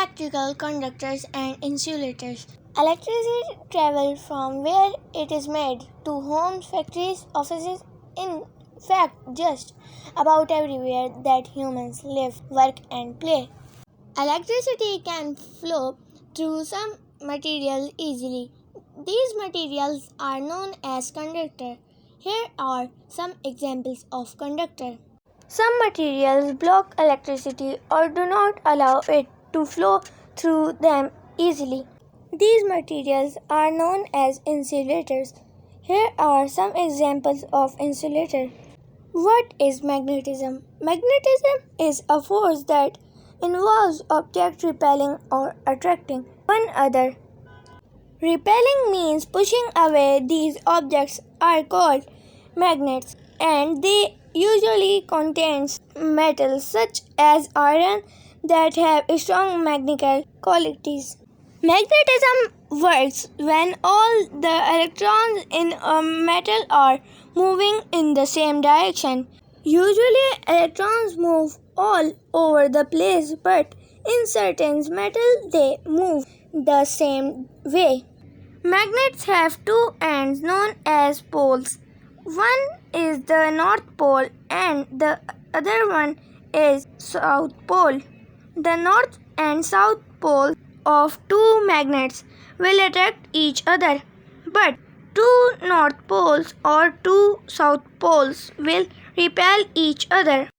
electrical conductors and insulators. Electricity travels from where it is made to homes, factories, offices, in fact, just about everywhere that humans live, work, and play. Electricity can flow through some materials easily. These materials are known as conductor. Here are some examples of conductor. Some materials block electricity or do not allow it to flow through them easily. These materials are known as insulators. Here are some examples of insulator. What is magnetism? Magnetism is a force that involves objects repelling or attracting one another. Repelling means pushing away. These objects are called magnets and they usually contain metals such as iron that have strong magnetic qualities. Magnetism works when all the electrons in a metal are moving in the same direction. Usually electrons move all over the place, but in certain metals they move the same way. Magnets have two ends known as poles. One is the North Pole and the other one is South Pole. The North and South poles of two magnets will attract each other, but two North Poles or two South Poles will repel each other.